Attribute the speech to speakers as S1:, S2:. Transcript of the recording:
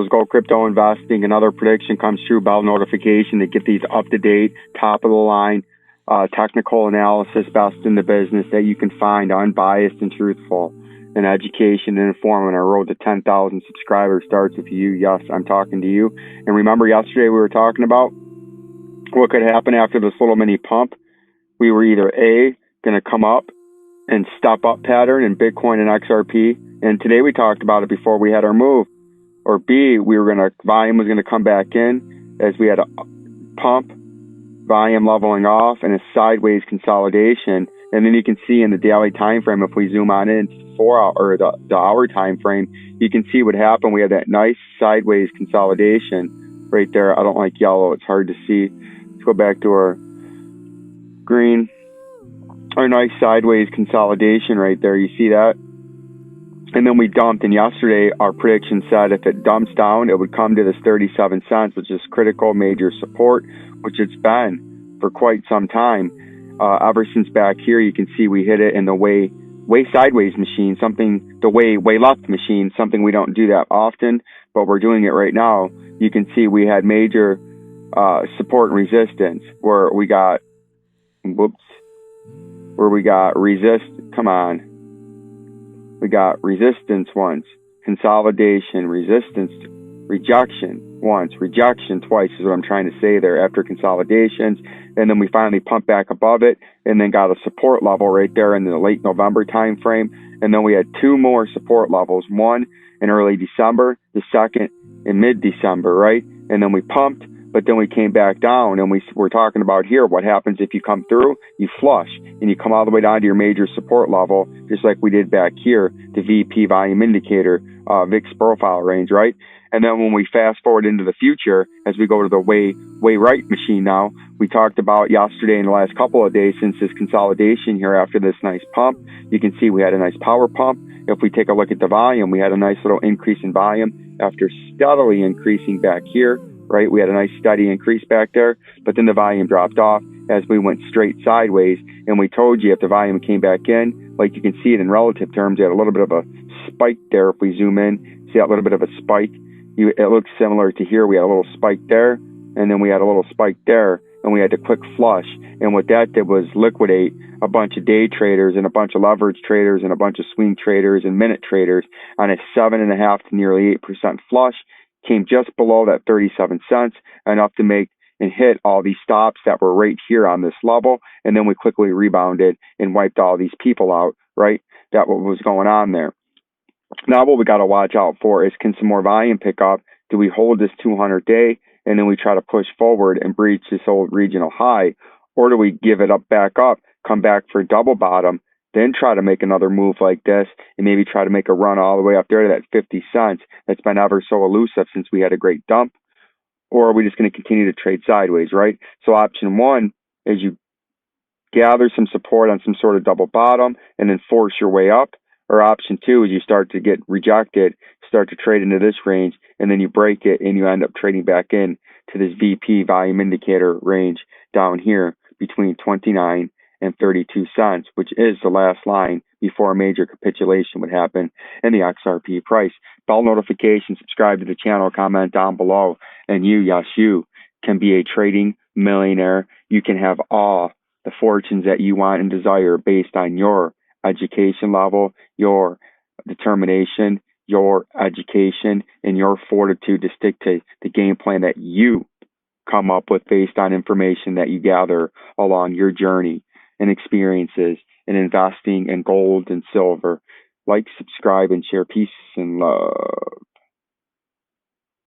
S1: Gold Crypto Investing. Another prediction comes through, bell notification to get these up-to-date, top-of-the-line technical analysis, best in the business that you can find, unbiased and truthful, and education and informative. Our road to 10,000 subscribers starts with you. Yes, I'm talking to you. And remember yesterday we were talking about what could happen after this little mini pump. We were either A, going to come up and step up pattern in Bitcoin and XRP. And today we talked about it before we had our move. Or B, volume was going to come back in as we had a pump, volume leveling off, and a sideways consolidation. And then you can see in the daily time frame, if we zoom on in the hour time frame, you can see what happened. We had that nice sideways consolidation right there. I don't like yellow; it's hard to see. Let's go back to our green. Our nice sideways consolidation right there. You see that? And then we dumped, and yesterday our prediction said if it dumps down, it would come to this 37 cents, which is critical major support, which it's been for quite some time. Ever since back here, you can see we hit it in the way sideways machine, the way left machine, something we don't do that often, but we're doing it right now. You can see we had major support and resistance where we got, we got resistance once, consolidation, resistance, rejection once, rejection twice is what I'm trying to say there after consolidations. And then we finally pumped back above it and then got a support level right there in the late November time frame. And then we had two more support levels, one in early December, the second in mid-December, right? And then we pumped, but then we came back down, and we're talking about here what happens if you come through, you flush, and you come all the way down to your major support level, just like we did back here, the VP volume indicator, VIX profile range, right? And then when we fast forward into the future, as we go to the way right machine now, we talked about yesterday and the last couple of days since this consolidation here after this nice pump, you can see we had a nice power pump. If we take a look at the volume, we had a nice little increase in volume after steadily increasing back here. Right, we had a nice steady increase back there, but then the volume dropped off as we went straight sideways. And we told you if the volume came back in, like you can see it in relative terms, you had a little bit of a spike there. If we zoom in, see that little bit of a spike? It looks similar to here. We had a little spike there, and then we had a little spike there, and we had a quick flush. And what that did was liquidate a bunch of day traders and a bunch of leverage traders and a bunch of swing traders and minute traders on a 7.5 to nearly 8% flush. Came just below that 37 cents, enough to make and hit all these stops that were right here on this level. And then we quickly rebounded and wiped all these people out, right? That what was going on there. Now what we got to watch out for is, can some more volume pick up? Do we hold this 200 day and then we try to push forward and breach this old regional high? Or do we give it back up, come back for a double bottom, then try to make another move like this and maybe try to make a run all the way up there to that 50 cents that's been ever so elusive since we had a great dump? Or are we just going to continue to trade sideways, right? So option one is you gather some support on some sort of double bottom and then force your way up. Or option two is you start to get rejected, start to trade into this range, and then you break it and you end up trading back in to this VP volume indicator range down here between 29 and 32 cents, which is the last line before a major capitulation would happen in the XRP price. Bell notification, subscribe to the channel, comment down below, and you, yes, you can be a trading millionaire. You can have all the fortunes that you want and desire based on your education level, your determination, your education, and your fortitude to stick to the game plan that you come up with based on information that you gather along your journey and experiences in investing in gold and silver. Like, subscribe, and share. Peace and love.